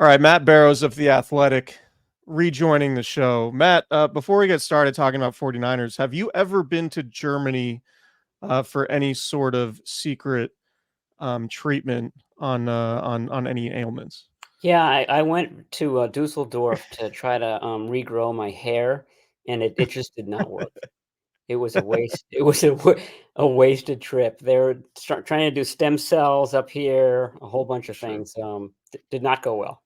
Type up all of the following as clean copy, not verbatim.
All right, Matt Barrows of The Athletic rejoining the show. Matt, before we get started talking about 49ers, have you ever been to Germany for any sort of secret treatment on any ailments? Yeah, I went to, Dusseldorf to try to, regrow my hair, and it just did not work. It was a waste it was a wasted trip. They were trying to do stem cells up here, a whole bunch of Sure. things, did not go well.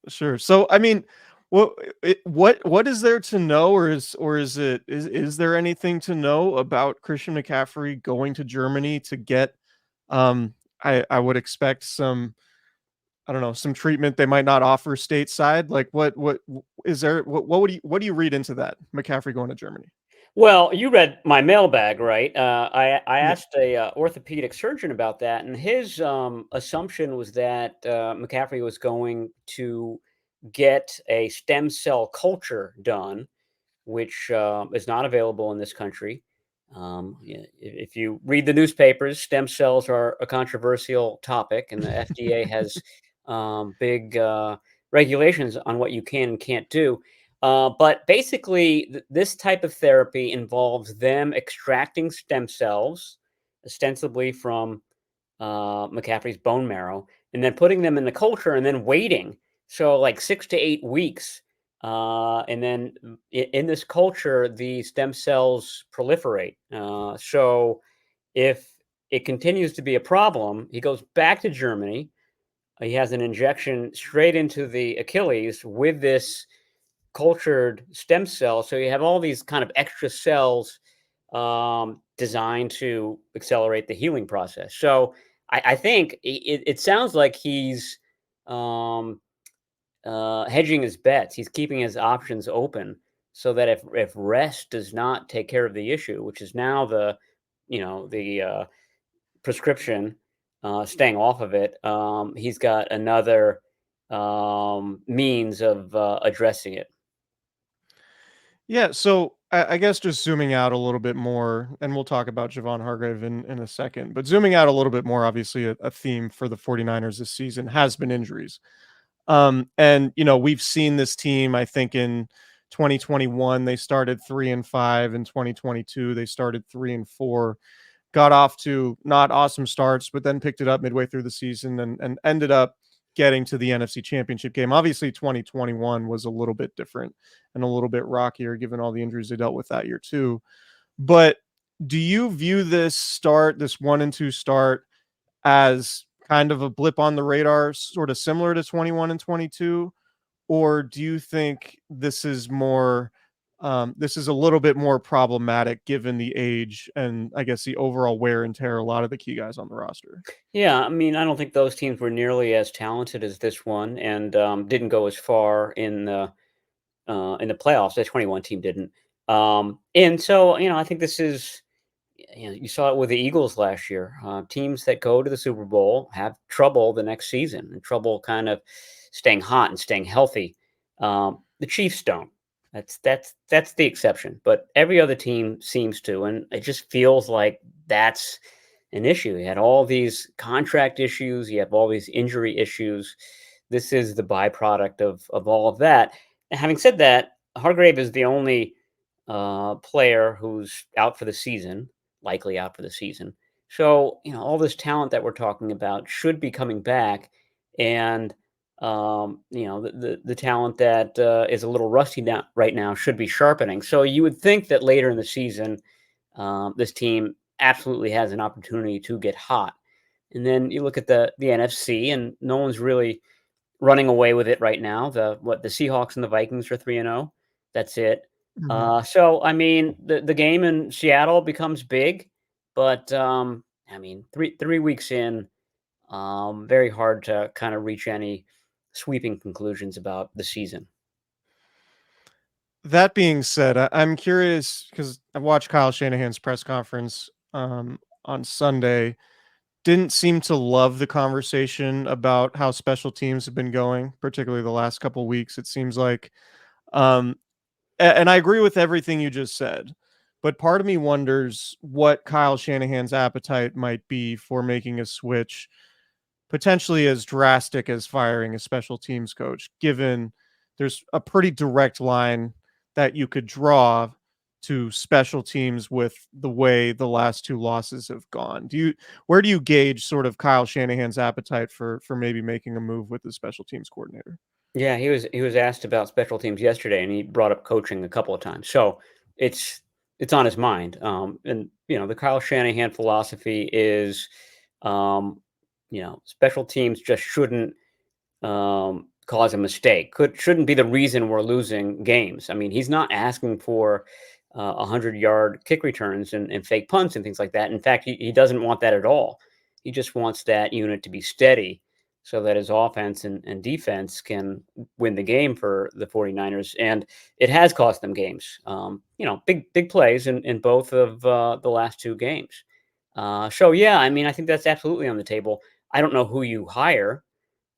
Sure. So, I mean, what what is there to know, or is there anything to know about Christian McCaffrey going to Germany to get? I would expect some, I don't know, some treatment they might not offer stateside. Like, is there? What do you read into that? McCaffrey going to Germany? Well, you read my mailbag, right? I Yeah. asked a, orthopedic surgeon about that, and his, assumption was that, McCaffrey was going to get a stem cell culture done, which is not available in this country. If you read the newspapers, stem cells are a controversial topic, and the FDA has big regulations on what you can and can't do. But basically, this type of therapy involves them extracting stem cells, ostensibly from McCaffrey's bone marrow, and then putting them in the culture and then waiting. So, like 6 to 8 weeks. And then in this culture, the stem cells proliferate. So, if it continues to be a problem, he goes back to Germany. He has an injection straight into the Achilles with this cultured stem cell. So you have all these kind of extra cells designed to accelerate the healing process. So I think it sounds like he's um, hedging his bets. He's keeping his options open so that if rest does not take care of the issue, which is now the prescription, staying off of it, he's got another means of addressing it. Yeah. So I guess just zooming out a little bit more, and we'll talk about Javon Hargrave in a second, but zooming out a little bit more, obviously a theme for the 49ers this season has been injuries. And we've seen this team, I think in 2021, they started 3-5. In 2022, they started 3-4, got off to not awesome starts, but then picked it up midway through the season and ended up getting to the NFC Championship game. Obviously, 2021 was a little bit different and a little bit rockier given all the injuries they dealt with that year too. But do you view this 1-2 start as kind of a blip on the radar, sort of similar to 21 and 22? Or do you think this is a little bit more problematic given the age and I guess the overall wear and tear a lot of the key guys on the roster? Yeah, I mean, I don't think those teams were nearly as talented as this one, and didn't go as far in the playoffs. The 21 team didn't, and so I think this is. You saw it with the Eagles last year. Teams that go to the Super Bowl have trouble the next season and trouble kind of staying hot and staying healthy. The Chiefs don't. That's the exception, but every other team seems to, and it just feels like that's an issue. You had all these contract issues, you have all these injury issues. This is the byproduct of all of that. And having said that, Hargrave is the only player who's out for the season, likely out for the season. So, all this talent that we're talking about should be coming back. And, the talent that is a little rusty now, right now should be sharpening. So, you would think that later in the season, this team absolutely has an opportunity to get hot. And then you look at the NFC, and no one's really running away with it right now. The Seahawks and the Vikings are 3-0. That's it. Mhm. So I mean, the game in Seattle becomes big, but I mean, three weeks in, very hard to kind of reach any sweeping conclusions about the season. That being said, I'm curious because I watched Kyle Shanahan's press conference on Sunday. Didn't seem to love the conversation about how special teams have been going, particularly the last couple weeks. It seems like, um, and I agree with everything you just said, but part of me wonders what Kyle Shanahan's appetite might be for making a switch potentially as drastic as firing a special teams coach, given there's a pretty direct line that you could draw to special teams with the way the last two losses have gone. Where do you gauge sort of Kyle Shanahan's appetite for maybe making a move with the special teams coordinator? Yeah, he was asked about special teams yesterday, and he brought up coaching a couple of times. So it's it's on his mind. And the Kyle Shanahan philosophy is, um, special teams just shouldn't cause a mistake. Shouldn't be the reason we're losing games. I mean, he's not asking for 100-yard kick returns and fake punts and things like that. In fact, he doesn't want that at all. He just wants that unit to be steady so that his offense and defense can win the game for the 49ers. And it has cost them games. Big plays in both of the last two games. So, yeah, I mean, I think that's absolutely on the table. I don't know who you hire.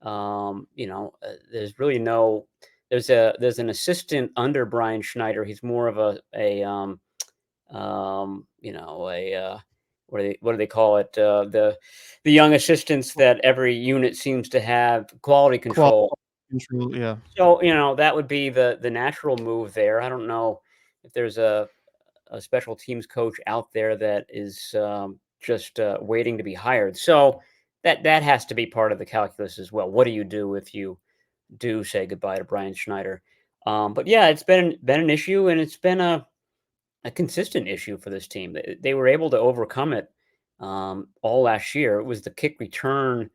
There's really no there's an assistant under Brian Schneider. He's more of a what do they call it? The young assistants that every unit seems to have quality Quality control. control, yeah. So, that would be the natural move there. I don't know if there's a special teams coach out there that is just waiting to be hired. So that has to be part of the calculus as well. What do you do if you do say goodbye to Brian Schneider? But yeah, it's been an issue, and it's been a consistent issue for this team. They were able to overcome it all last year. It was the kick return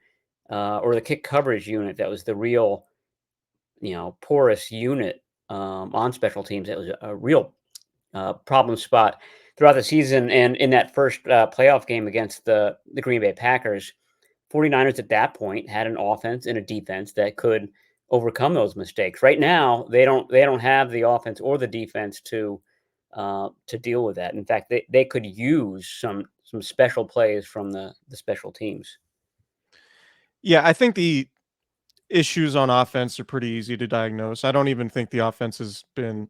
or the kick coverage unit that was the real porous unit on special teams. It was a real problem spot throughout the season. And in that first playoff game against the Green Bay Packers, 49ers at that point had an offense and a defense that could overcome those mistakes. Right now, they don't have the offense or the defense to deal with that. In fact, they could use some special plays from the special teams. Yeah, I think the issues on offense are pretty easy to diagnose. I don't even think the offense has been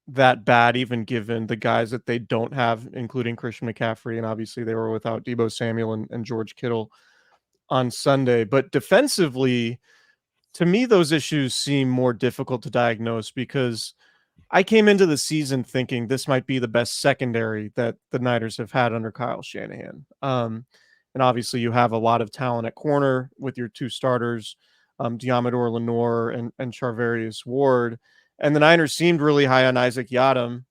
that bad, even given the guys that they don't have, including Christian McCaffrey, and obviously they were without Debo Samuel and George Kittle on Sunday. But defensively, to me, those issues seem more difficult to diagnose because I came into the season thinking this might be the best secondary that the Niners have had under Kyle Shanahan. And obviously, you have a lot of talent at corner with your two starters, Diamador Lenore and Charvarius Ward. And the Niners seemed really high on Isaac Yadam.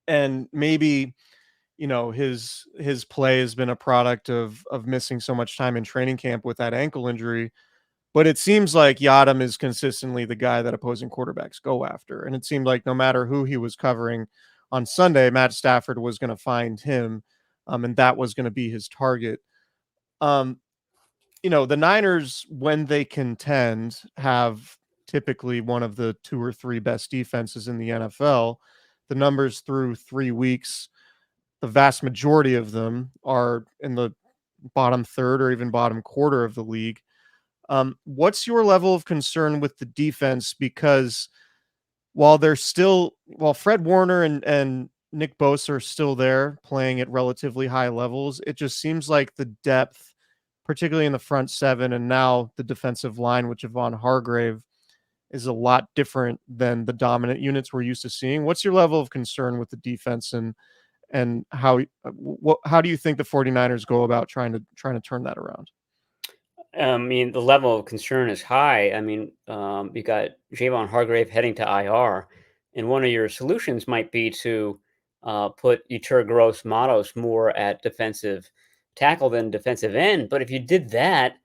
And maybe, his play has been a product of missing so much time in training camp with that ankle injury, but it seems like Yadam is consistently the guy that opposing quarterbacks go after, and it seemed like no matter who he was covering on Sunday, Matt Stafford was gonna find him, and that was gonna be his target. Um, the Niners, when they contend, have typically one of the 2 or 3 best defenses in the NFL. The numbers through 3 weeks, the vast majority of them are in the bottom third or even bottom quarter of the league. What's your level of concern with the defense? Because while Fred Warner and Nick Bosa are still there playing at relatively high levels, it just seems like the depth, particularly in the front seven and now the defensive line with Javon Hargrave, is a lot different than the dominant units we're used to seeing. What's your level of concern with the defense and how do you think the 49ers go about trying to turn that around? I mean, the level of concern is high. I mean, you got Javon Hargrave heading to IR, and one of your solutions might be to put Yetur Gross Matos more at defensive tackle than defensive end. But if you did that,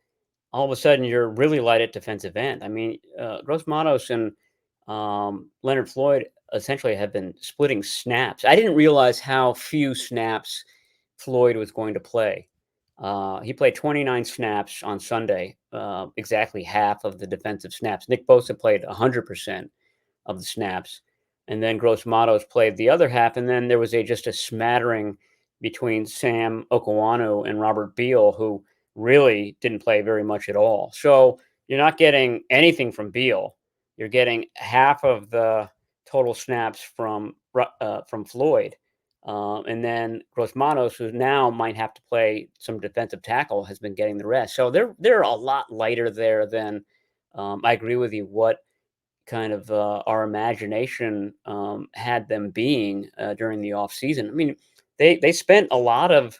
all of a sudden you're really light at defensive end. I mean, Gross Matos and Leonard Floyd essentially have been splitting snaps. I didn't realize how few snaps Floyd was going to play. He played 29 snaps on Sunday, exactly half of the defensive snaps. Nick Bosa played 100% of the snaps, and then Gross Matos played the other half, and then there was just a smattering between Sam Okwanu and Robert Beal, who really didn't play very much at all. So you're not getting anything from Beal. You're getting half of the total snaps from Floyd. And then Gross-Matos, who now might have to play some defensive tackle, has been getting the rest. So they're a lot lighter there than I agree with you. What kind of our imagination had them being during the off season. I mean, they spent a lot of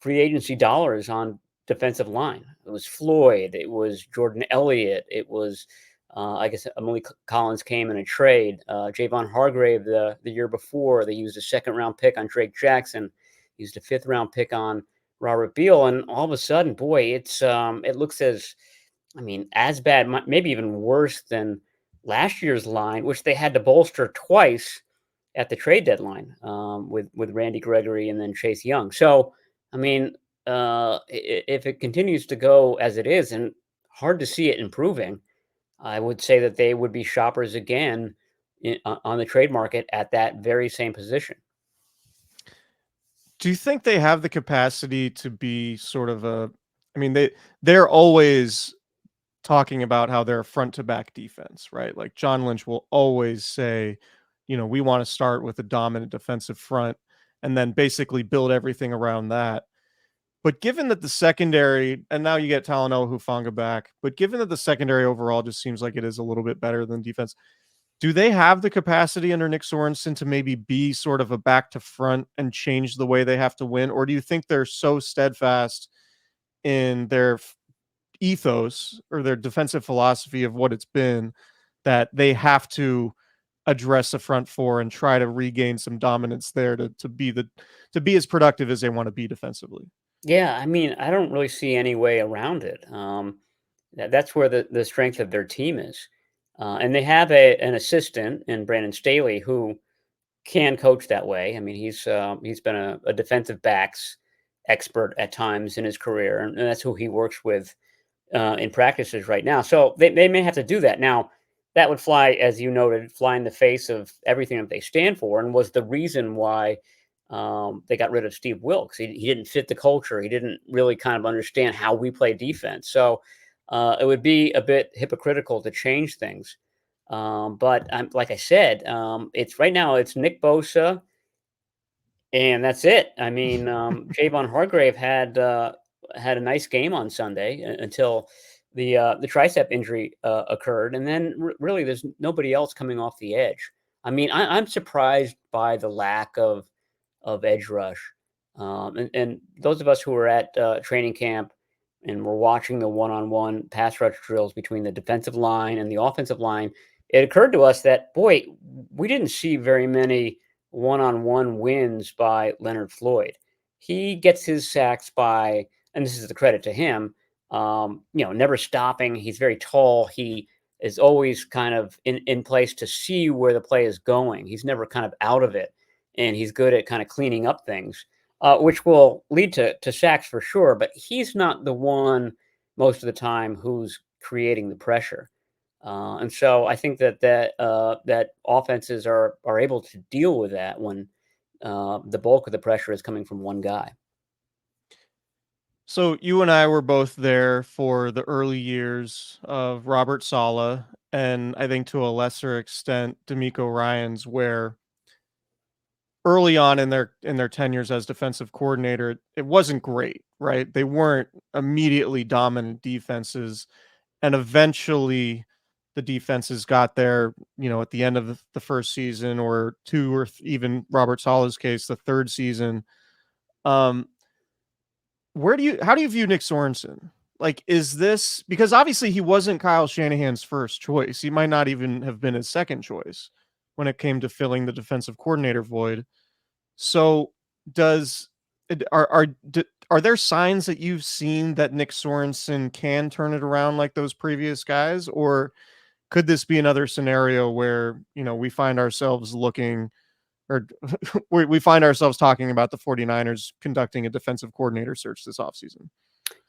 free agency dollars on defensive line. It was Floyd, it was Jordan Elliott, it was I guess Malik Collins came in a trade. Javon Hargrave the year before they used a second round pick on Drake Jackson, used a fifth round pick on Robert Beal, and all of a sudden, boy, it looks as I mean, as bad, maybe even worse than last year's line, which they had to bolster twice at the trade deadline with Randy Gregory and then Chase Young. So, I mean, if it continues to go as it is, and hard to see it improving, I would say that they would be shoppers again on the trade market at that very same position. Do you think they have the capacity to be sort of a I mean, they're always talking about how they're a front to back defense, right? Like John Lynch will always say, we want to start with a dominant defensive front and then basically build everything around that. But given that the secondary, and now you get Talanoa Hufanga back, but given that the secondary overall just seems like it is a little bit better than defense, do they have the capacity under Nick Sorensen to maybe be sort of a back to front and change the way they have to win? Or do you think they're so steadfast in their ethos or their defensive philosophy of what it's been that they have to address the front four and try to regain some dominance there to be as productive as they want to be defensively? Yeah, I mean, I don't really see any way around it. That's where the strength of their team is. And they have an assistant in Brandon Staley who can coach that way. I mean, he's been a defensive backs expert at times in his career, and that's who he works with in practices right now. So they may have to do that. Now, that would fly, as you noted, fly in the face of everything that they stand for, and was the reason why they got rid of Steve Wilkes. He didn't fit the culture. He didn't really kind of understand how we play defense. So it would be a bit hypocritical to change things. But like I said, it's right now it's Nick Bosa and that's it. I mean, Javon Hargrave had a nice game on Sunday until the tricep injury occurred, and then really there's nobody else coming off the edge. I mean, I'm surprised by the lack of edge rush, and those of us who were at training camp and were watching the one-on-one pass rush drills between the defensive line and the offensive line, it occurred to us that boy, we didn't see very many one-on-one wins by Leonard Floyd. He gets his sacks by, and this is the credit to him, never stopping. He's very tall. He is always kind of in place to see where the play is going. He's never kind of out of it, and he's good at kind of cleaning up things, which will lead to sacks for sure. But he's not the one most of the time who's creating the pressure. And so I think that offenses are able to deal with that when the bulk of the pressure is coming from one guy. So you and I were both there for the early years of Robert Sala, and I think to a lesser extent D'Amico Ryans, where early on in their tenures as defensive coordinator, it wasn't great, right? They weren't immediately dominant defenses, and eventually the defenses got there, at the end of the first season or two, or even Robert Sala's case, the third season. Um, how do you view Nick Sorensen? Like, is this because obviously he wasn't Kyle Shanahan's first choice. He might not even have been his second choice when it came to filling the defensive coordinator void. So does are there signs that you've seen that Nick Sorensen can turn it around like those previous guys, or could this be another scenario where we find ourselves looking or we find ourselves talking about the 49ers conducting a defensive coordinator search this offseason?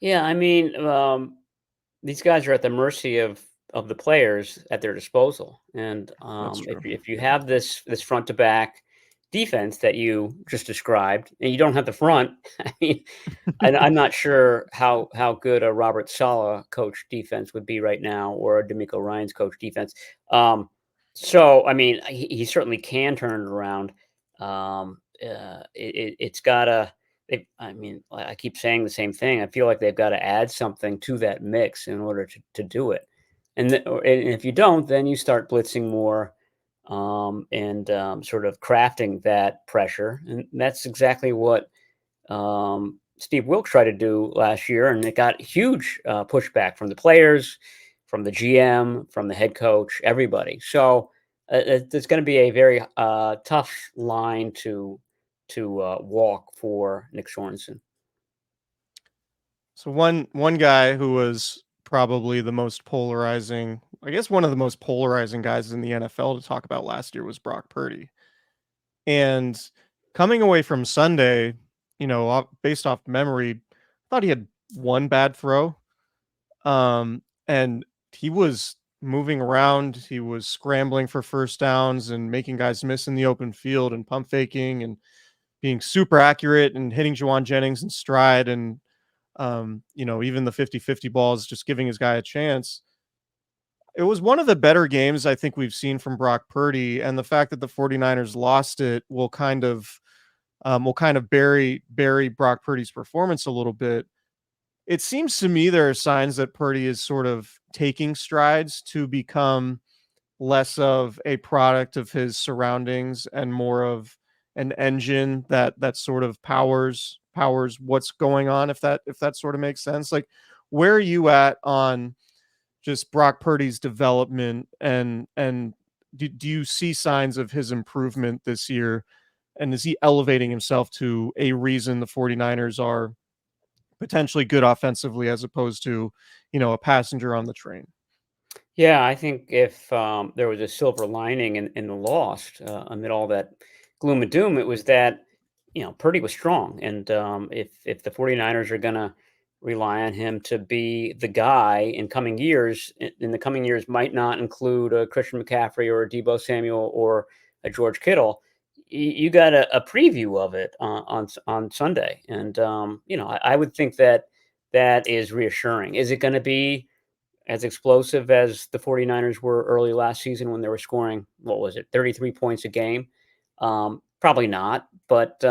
Yeah, I mean, these guys are at the mercy of the players at their disposal, and That's if true. if you Yeah. have this front to back defense that you just described, and you don't have the front, I mean, I'm not sure how good a Robert Saleh coach defense would be right now, or a D'Amico Ryan's coach defense. Um, so I mean, he certainly can turn it around. it's gotta. I mean, I keep saying the same thing. I feel like they've got to add something to that mix in order to do it. And if you don't, then you start blitzing more, and sort of crafting that pressure. And that's exactly what Steve Wilkes tried to do last year, and it got huge pushback from the players, from the GM, from the head coach, everybody. So it's going to be a very tough line to walk for Nick Sorensen. So one guy who was probably the most polarizing, I guess one of the most polarizing guys in the NFL to talk about last year was Brock Purdy. And coming away from Sunday, based off memory, thought he had one bad throw. And he was moving around, he was scrambling for first downs and making guys miss in the open field and pump faking and being super accurate and hitting Juwan Jennings in stride and even the 50-50 balls, just giving his guy a chance. It was one of the better games I think we've seen from Brock Purdy, and the fact that the 49ers lost it will kind of bury Brock Purdy's performance a little bit. It seems to me there are signs that Purdy is sort of taking strides to become less of a product of his surroundings and more of an engine that sort of powers what's going on, if that sort of makes sense. Like, where are you at on just Brock Purdy's development, and do you see signs of his improvement this year, and is he elevating himself to a reason the 49ers are potentially good offensively as opposed to, a passenger on the train? Yeah, I think if there was a silver lining in the loss amid all that gloom and doom, it was that Purdy was strong, and if the 49ers are going to rely on him to be the guy in coming years, in the coming years might not include a Christian McCaffrey or a Debo Samuel or a George Kittle. You got a preview of it on Sunday, and I would think that that is reassuring. Is it going to be as explosive as the 49ers were early last season when they were scoring, what was it, 33 points a game? Probably not, but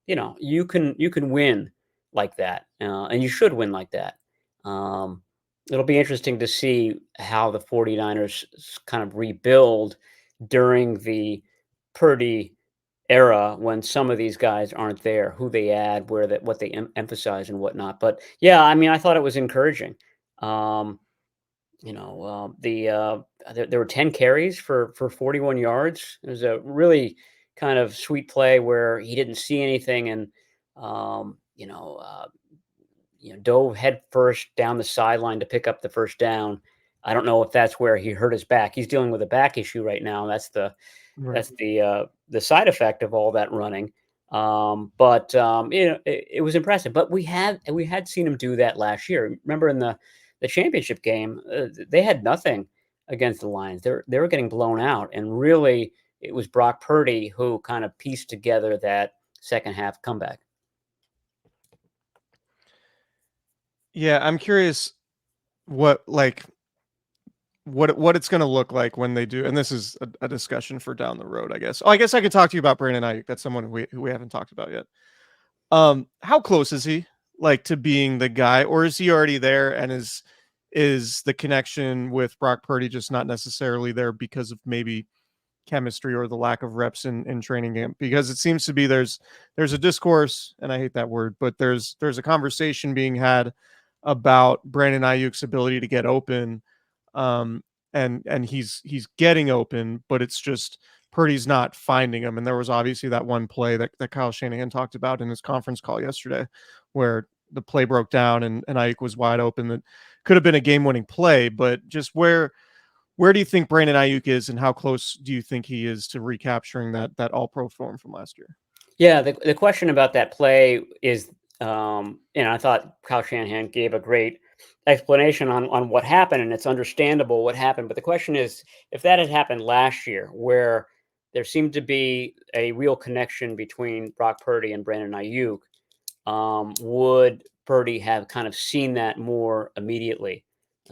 you can win like that, and you should win like that. Um, it'll be interesting to see how the 49ers kind of rebuild during the Purdy era when some of these guys aren't there, who they add, where that what they emphasize and whatnot. But yeah, I mean, I thought it was encouraging. Um, there were 10 carries for 41 yards. It was a really kind of sweet play where he didn't see anything and um, you know uh, dove head first down the sideline to pick up the first down. I don't know if that's where he hurt his back. He's dealing with a back issue right now. Right. That's the side effect of all that running. But it was impressive. But we had seen him do that last year. Remember in the championship game, they had nothing against the Lions. They were getting blown out, and really, it was Brock Purdy who kind of pieced together that second half comeback. Yeah, I'm curious what like what it's going to look like when they do, and this is a discussion for down the road, I guess. Oh, I guess I could talk to you about Brandon Ayuk. That's someone who we haven't talked about yet. How close is he, like, to being the guy, or is he already there, and is the connection with Brock Purdy just not necessarily there because of maybe chemistry or the lack of reps in training camp? Because it seems to be there's a discourse, and I hate that word, but there's a conversation being had about Brandon Ayuk's ability to get open, um, and he's getting open, but it's just Purdy's not finding him. And there was obviously that one play that Kyle Shanahan talked about in his conference call yesterday, where the play broke down and Ayuk was wide open. That could have been a game-winning play, but just where do you think Brandon Ayuk is, and how close do you think he is to recapturing that All-Pro form from last year? Yeah, the question about that play is, I thought Kyle Shanahan gave a great explanation on what happened, and it's understandable what happened. But the question is, if that had happened last year, where there seemed to be a real connection between Brock Purdy and Brandon Ayuk, would Purdy have kind of seen that more immediately,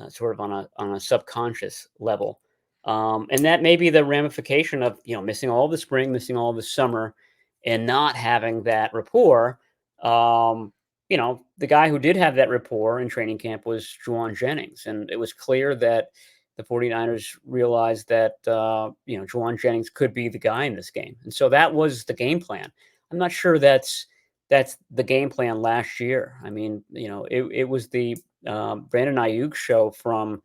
sort of on a subconscious level? And that may be the ramification of missing all the spring, missing all the summer, and not having that rapport. Um, the guy who did have that rapport in training camp was Juwan Jennings, and it was clear that the 49ers realized that Juwan Jennings could be the guy in this game, and so that was the game plan. I'm not sure that's the game plan last year. I mean, it was the Brandon Ayuk show from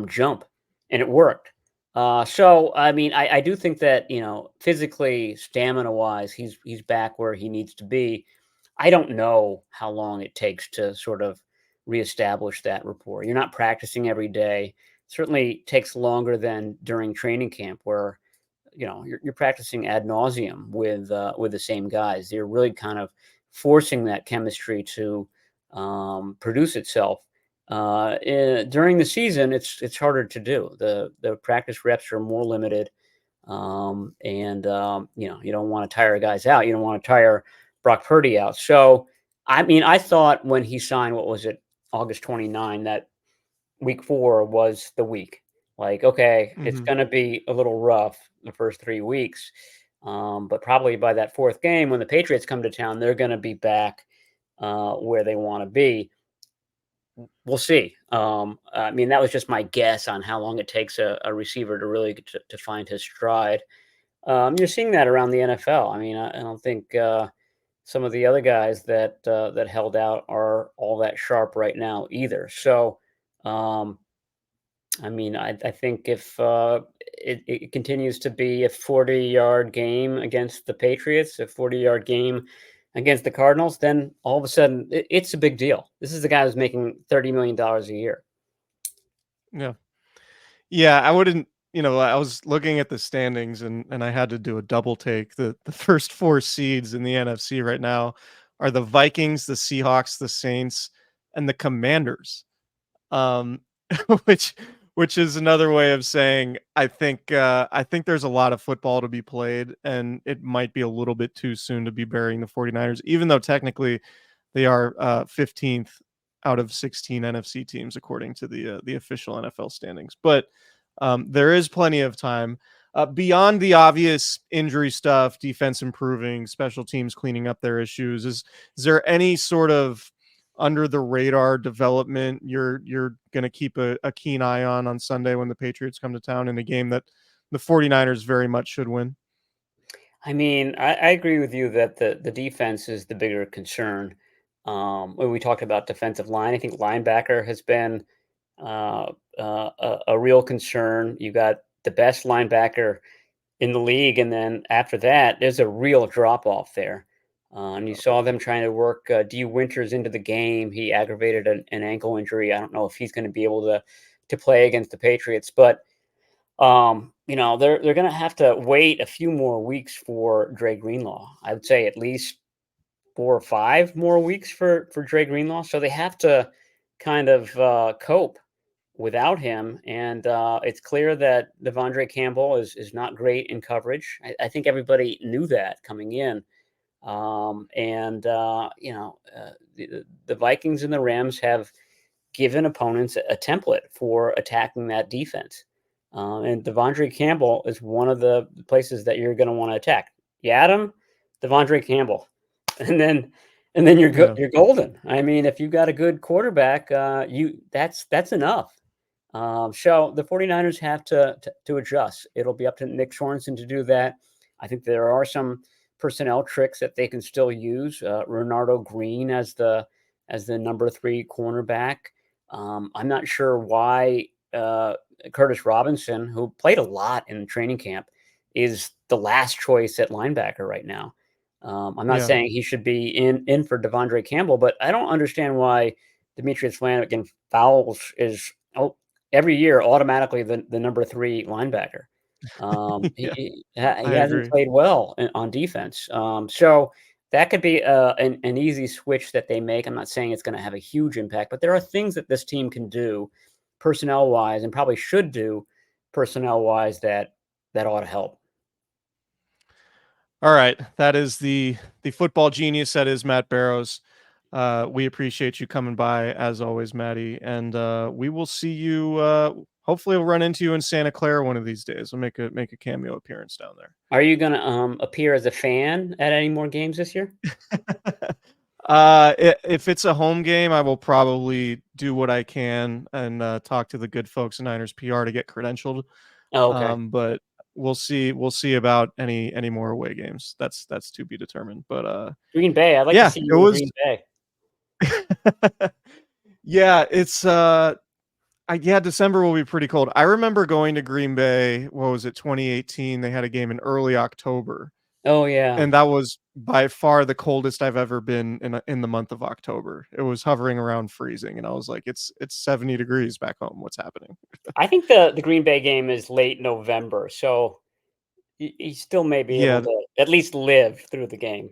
jump, and it worked. So I mean, I do think that physically, stamina wise, he's back where he needs to be. I don't know how long it takes to sort of reestablish that rapport. You're not practicing every day. Certainly takes longer than during training camp, where you're practicing ad nauseum with the same guys. You're really kind of forcing that chemistry to produce itself. During the season, it's harder to do. The practice reps are more limited, and you don't want to tire guys out. You don't want to tire Brock Purdy out. So, I mean, I thought when he signed, what was it, August 29, that week 4 was the week. Like, okay, it's Mhm. going to be a little rough the first 3 weeks, but probably by that fourth game, when the Patriots come to town, they're going to be back where they want to be. We'll see. I mean, that was just my guess on how long it takes a receiver to really get to find his stride. You're seeing that around the NFL. I mean, I don't think some of the other guys that held out are all that sharp right now either. So, um, I mean, I think if it continues to be a 40-yard game against the Patriots, a 40-yard game against the Cardinals, then all of a sudden it's a big deal. This is the guy who's making $30 million a year. Yeah. Yeah, I wouldn't I was looking at the standings and I had to do a double take. The first 4 seeds in the NFC right now are the Vikings, the Seahawks, the Saints, and the Commanders. Um, which which is another way of saying I think there's a lot of football to be played, and it might be a little bit too soon to be burying the 49ers, even though technically they are 15th out of 16 NFC teams according to the official NFL standings. But there is plenty of time. Beyond the obvious injury stuff, defense improving, special teams cleaning up their issues, is there any sort of under the radar development you're going to keep a keen eye on Sunday when the Patriots come to town in a game that the 49ers very much should win? I mean, I agree with you that the defense is the bigger concern. When we talked about defensive line, I think linebacker has been a real concern. You got the best linebacker in the league, and then after that, there's a real drop off there. And you saw them trying to work D. Winters into the game. He aggravated an ankle injury. I don't know if he's going to be able to play against the Patriots, but they're going to have to wait a few more weeks for Dre Greenlaw. I would say at least 4 or 5 more weeks for Dre Greenlaw. So they have to kind of cope without him. And it's clear that Devondre Campbell is not great in coverage. I think everybody knew that coming in. The Vikings and the Rams have given opponents a template for attacking that defense. And Devondre Campbell is one of the places that you're going to want to attack. You add him, Devondre Campbell, and then Yeah. you're golden. I mean, if you've got a good quarterback, you that's enough. So the 49ers have to adjust. It'll be up to Nick Sorensen to do that. I think there are some personnel tricks that they can still use. Renardo Green as the number 3 cornerback. I'm not sure why Curtis Robinson, who played a lot in training camp, is the last choice at linebacker right now. I'm not Yeah. saying he should be in for Devondre Campbell, but I don't understand why Demetrius Fowles is every year automatically the number 3 linebacker. Yeah, He I hasn't agree. played well on defense. So that could be an easy switch that they make. I'm not saying it's going to have a huge impact, but there are things that this team can do personnel wise and probably should do personnel wise that ought to help. All right, that is the football genius that is Matt Barrows. We appreciate you coming by as always, Maddie, and we will see you Hopefully, I'll run into you in Santa Clara one of these days. I'll make a cameo appearance down there. Are you gonna appear as a fan at any more games this year? If it's a home game, I will probably do what I can and talk to the good folks in Niners PR to get credentialed. Oh, okay. But we'll see. We'll see about any more away games. That's to be determined. But Green Bay. I'd like to yeah, see it you in was. Green Bay. Yeah, it's yeah, December will be pretty cold. I remember going to Green Bay. What was it? 2018. They had a game in early October, Oh yeah. and that was by far the coldest I've ever been in the month of October. It was hovering around freezing, and I was like, it's 70 degrees back home. What's happening? I think the Green Bay game is late November, so you still may be able Yeah, to at least live through the game.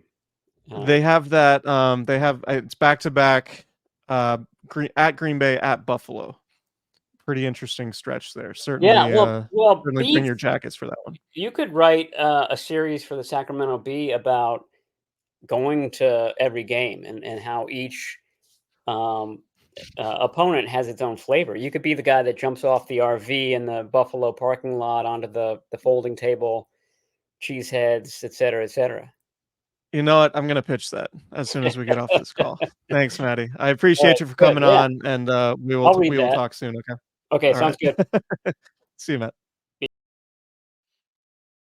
they Um, have that. They have it's back to back. Green Bay at Buffalo. Pretty interesting stretch there. yeah, Certainly, well, certainly bring Beef, your jackets for that one. you could write a series for the Sacramento Bee about going to every game and how each um, opponent has its own flavor. You could be the guy that jumps off the RV in the Buffalo parking lot onto the folding table, cheeseheads, et cetera, et cetera. You know what? I'm gonna pitch that as soon as we get off this call. Thanks, Maddie. I All right, appreciate you for good. coming Yeah, on, and I'll read we will that. talk soon. Okay. Okay, All right. sounds good. See you, Matt.